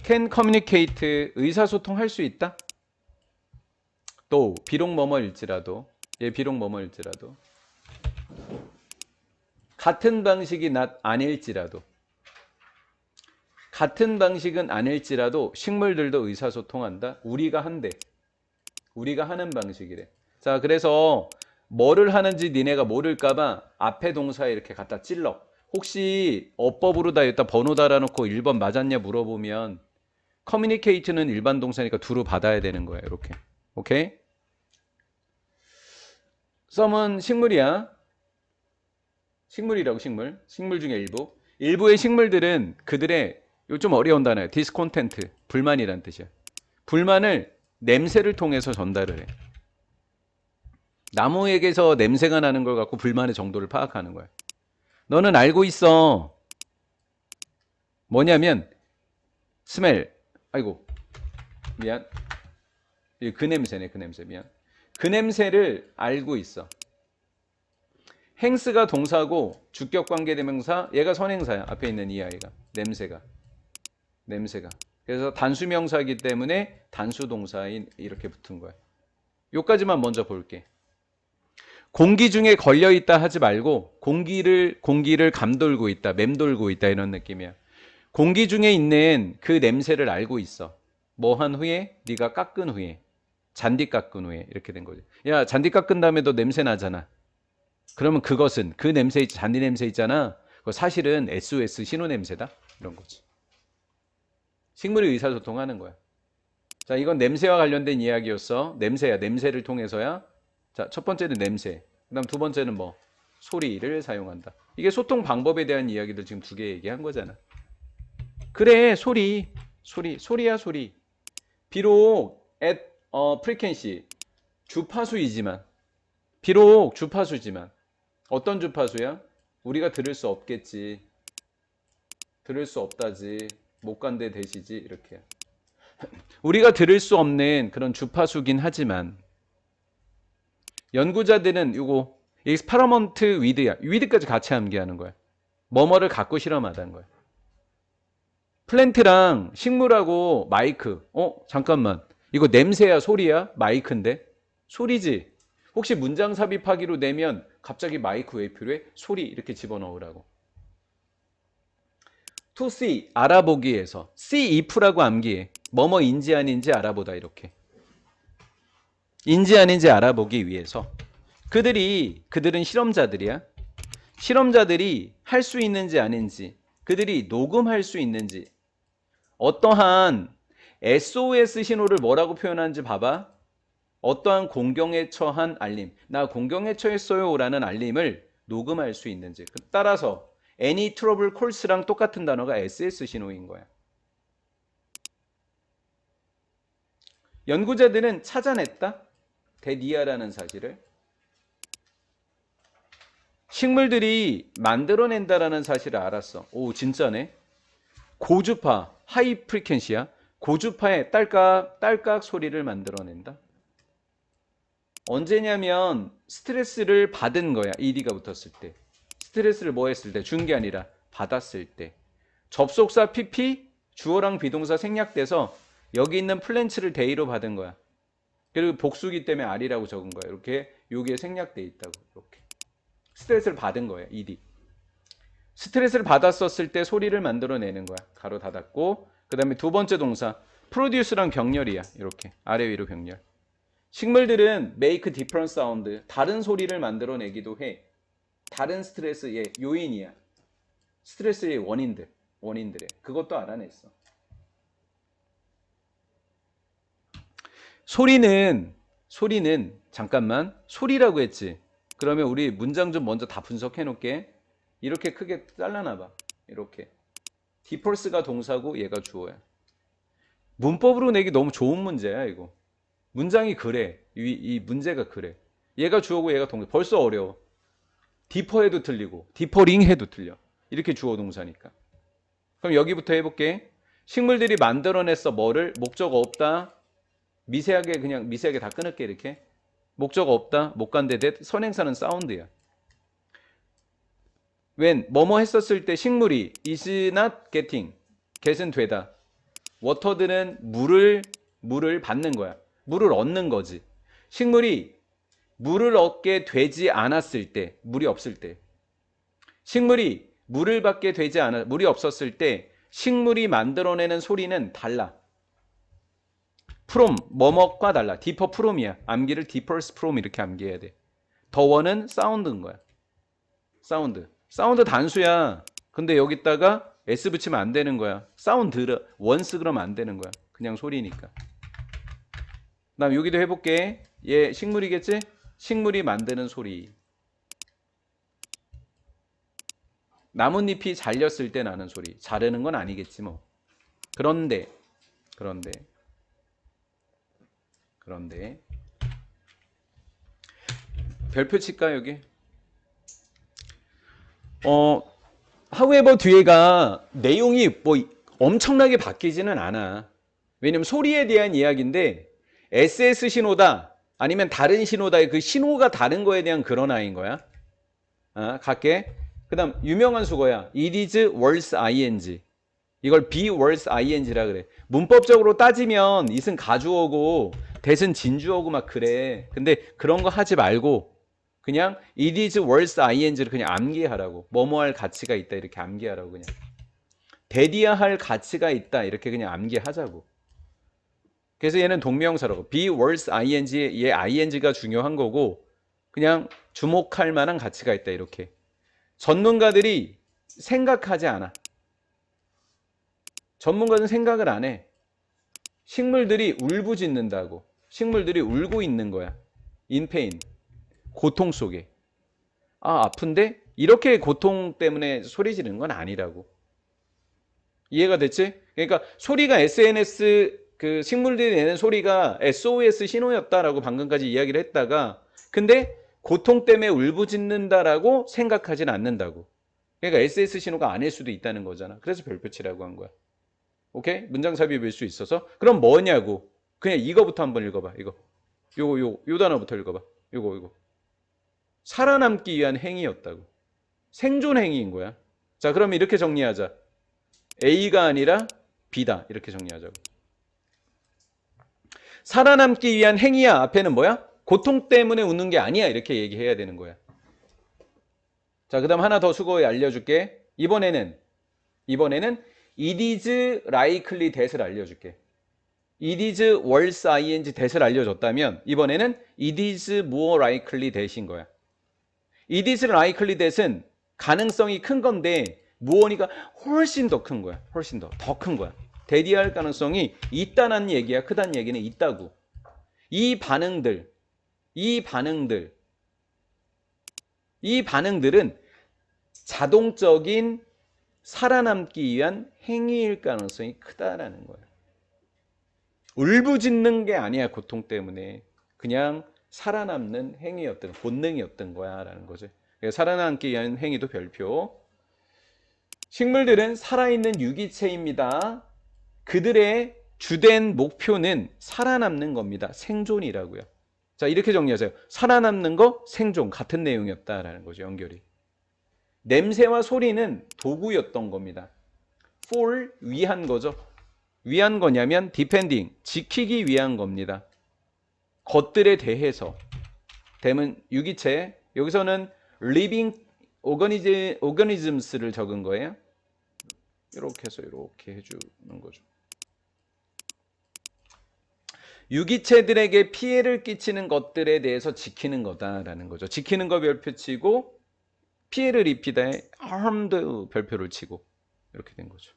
can communicate 의사소통할 수 있다. 또 비록 뭐뭐일지라도 비록 뭐뭐일지라도 같은 방식이 아닐지라도 같은 방식은 아닐지라도 식물들도 의사소통한다. 우리가 한대. 우리가 하는 방식이래. 자, 그래서 뭐를 하는지 니네가 모를까봐 앞에 동사에 이렇게 갖다 찔러. 혹시 어법으로 다 여기다 번호 달아놓고 1번 맞았냐 물어보면 communicate는 일반 동사니까 두루 받아야 되는 거야. 이렇게. 오케이? 썸은 식물이야. 식물이라고 식물. 식물 중에 일부. 일부의 식물들은 그들의 이거 좀 어려운 단어예요. discontent. 불만이란 뜻이야. 불만을 냄새를 통해서 전달을 해. 나무에게서 냄새가 나는 걸 갖고 불만의 정도를 파악하는 거야. 너는 알고 있어. 뭐냐면 smell. 아이고 미안. 그 냄새네. 그 냄새 미안. 그 냄새를 알고 있어. 행스가 동사고 주격관계대명사. 얘가 선행사야. 앞에 있는 이 아이가. 냄새가. 그래서 단수명사이기 때문에 단수동사인 이렇게 붙은 거야. 요까지만 먼저 볼게. 공기 중에 걸려있다 하지 말고 공기를 감돌고 있다, 맴돌고 있다 이런 느낌이야. 공기 중에 있는 그 냄새를 알고 있어. 뭐 한 후에? 네가 깎은 후에. 잔디 깎은 후에 이렇게 된 거지. 야, 잔디 깎은 다음에도 냄새 나잖아. 그러면 그것은 그 냄새, 잔디 냄새 있잖아. 그거 사실은 SOS 신호 냄새다. 이런 거지. 식물이 의사소통하는 거야. 자, 이건 냄새와 관련된 이야기였어. 냄새야. 냄새를 통해서야. 자, 첫 번째는 냄새. 그 다음 두 번째는 뭐? 소리를 사용한다. 이게 소통 방법에 대한 이야기들 지금 두 개 얘기한 거잖아. 그래, 소리야, 소리. 비록 frequency, 주파수이지만, 비록 주파수지만, 어떤 주파수야? 우리가 들을 수 없겠지. 들을 수 없다지. 못 간대 대시지. 이렇게. 우리가 들을 수 없는 그런 주파수긴 하지만 연구자들은 이거 experiment with야. with까지 같이 암기하는 거야. 뭐뭐를 갖고 실험하다는 거야. 플랜트랑 식물하고 마이크. 잠깐만. 이거 냄새야 소리야? 마이크인데? 소리지. 혹시 문장 삽입하기로 내면 갑자기 마이크 왜 필요해? 소리 이렇게 집어넣으라고. to see 알아보기에서 see if라고 암기해. 뭐뭐인지 아닌지 알아보다 이렇게. 인지 아닌지 알아보기 위해서. 그들은 실험자들이야. 실험자들이 할 수 있는지 아닌지, 그들이 녹음할 수 있는지, 어떠한 SOS 신호를 뭐라고 표현하는지 봐봐. 어떠한 공경에 처한 알림. 나 공경에 처했어요 라는 알림을 녹음할 수 있는지. 따라서 any trouble calls랑 똑같은 단어가 SS 신호인 거야. 연구자들은 찾아냈다. 데니아라는 사실을. 식물들이 만들어낸다라는 사실을 알았어. 오, 진짜네. 고주파, 하이 프리퀀시야. 고주파의 딸깍 소리를 만들어낸다. 언제냐면 스트레스를 받은 거야. ED가 붙었을 때. 스트레스를 뭐 했을 때? 준 게 아니라 받았을 때. 접속사 PP, 주어랑 비동사 생략돼서 여기 있는 플랜츠를 대의로 받은 거야. 그리고 복수기 때문에 R이라고 적은 거야. 이렇게 여기에 생략돼 있다고. 이렇게. 스트레스를 받은 거야. ED. 스트레스를 받았었을 때 소리를 만들어내는 거야. 가로 닫았고. 그 다음에 두 번째 동사. 프로듀스랑 병렬이야. 이렇게. 아래 위로 병렬. 식물들은 make different sound. 다른 소리를 만들어내기도 해. 다른 스트레스의 요인이야. 스트레스의 원인들에. 그것도 알아냈어. 소리는 잠깐만. 소리라고 했지. 그러면 우리 문장 좀 먼저 다 분석해 놓을게. 이렇게 크게 잘라놔봐. 이렇게. 디폴스가 동사고 얘가 주어야. 문법으로 내기 너무 좋은 문제야 이거. 문장이 그래. 이 문제가 그래. 얘가 주어고 얘가 동사. 벌써 어려워. 디퍼해도 틀리고 디퍼링 해도 틀려. 이렇게 주어 동사니까. 그럼 여기부터 해볼게. 식물들이 만들어냈어. 뭐를? 목적 없다. 미세하게 다 끊을게. 이렇게. 목적 없다. 못 간대. 선행사는 사운드야. when 뭐뭐 했었을 때 식물이 is not getting get은 되다. 워터드는 물을 받는 거야. 물을 얻는 거지. 식물이 물을 얻게 되지 않았을 때, 물이 없을 때, 식물이 물을 받게 되지 않아, 물이 없었을 때 식물이 만들어내는 소리는 달라. 프롬, 뭐뭐과 달라. 디퍼 프롬이야. 암기를 디퍼스 프롬 이렇게 암기해야 돼. 더원은 사운드인 거야. 사운드. 사운드 단수야. 근데 여기다가 S 붙이면 안 되는 거야. 사운드, 원스 그러면 안 되는 거야. 그냥 소리니까. 그다음 여기도 해볼게. 얘 식물이겠지? 식물이 만드는 소리. 나뭇잎이 잘렸을 때 나는 소리. 자르는 건 아니겠지 뭐. 그런데 별표 칠까 여기? however 뒤에가 내용이 뭐 엄청나게 바뀌지는 않아. 왜냐면 소리에 대한 이야기인데 SS 신호다 아니면 다른 신호다의 그 신호가 다른 거에 대한 그런 아이인 거야. 갈게. 그 다음 유명한 수거야. It is worse ing. 이걸 be worse ing라 그래. 문법적으로 따지면 it은 가주어고 that은 진주어고 막 그래. 근데 그런 거 하지 말고 그냥 it is worse ing를 그냥 암기하라고. 뭐뭐 할 가치가 있다 이렇게 암기하라고 그냥. that이야 할 가치가 있다 이렇게 그냥 암기하자고. 그래서 얘는 동명사라고. be worse ing, 얘 ing가 중요한 거고 그냥 주목할 만한 가치가 있다 이렇게. 전문가들이 생각하지 않아. 전문가는 생각을 안 해. 식물들이 울부짖는다고. 식물들이 울고 있는 거야. in pain. 고통 속에. 아픈데? 이렇게 고통 때문에 소리 지르는 건 아니라고. 이해가 됐지? 그러니까 소리가 SNS 그 식물들이 내는 소리가 SOS 신호였다라고 방금까지 이야기를 했다가 근데 고통 때문에 울부짖는다라고 생각하진 않는다고. 그러니까 SS 신호가 아닐 수도 있다는 거잖아. 그래서 별표 치라고 한 거야. 오케이? 문장 삽입일 수 있어서. 그럼 뭐냐고. 그냥 이거부터 한번 읽어봐. 이거. 요 단어부터 읽어봐. 요거. 살아남기 위한 행위였다고. 생존 행위인 거야. 자, 그럼 이렇게 정리하자. A가 아니라 B다. 이렇게 정리하자고. 살아남기 위한 행위야. 앞에는 뭐야? 고통 때문에 웃는 게 아니야. 이렇게 얘기해야 되는 거야. 자, 그 다음 하나 더 수고해 알려줄게. 이번에는 it is likely that을 알려줄게. it is worse ing that을 알려줬다면 이번에는 it is more likely that인 거야. it is likely that은 가능성이 큰 건데 mu어니까 훨씬 더 큰 거야. 훨씬 더 큰 거야. 대디할 가능성이 있다는 얘기야. 크다는 얘기는 있다고. 이 반응들은 자동적인 살아남기 위한 행위일 가능성이 크다라는 거야. 울부짖는 게 아니야. 고통 때문에. 그냥 살아남는 행위였던 본능이었던 거야 라는 거지. 살아남기 위한 행위도 별표. 식물들은 살아있는 유기체입니다. 그들의 주된 목표는 살아남는 겁니다. 생존이라고요. 자, 이렇게 정리하세요. 살아남는 거, 생존 같은 내용이었다라는 거죠. 연결이. 냄새와 소리는 도구였던 겁니다. for 위한 거죠. 위한 거냐면 depending 지키기 위한 겁니다. 것들에 대해서. 대문 유기체. 여기서는 living organisms를 적은 거예요. 이렇게 해서 이렇게 해주는 거죠. 유기체들에게 피해를 끼치는 것들에 대해서 지키는 거다라는 거죠. 지키는 거 별표 치고 피해를 입히다에 harmed 별표를 치고 이렇게 된 거죠.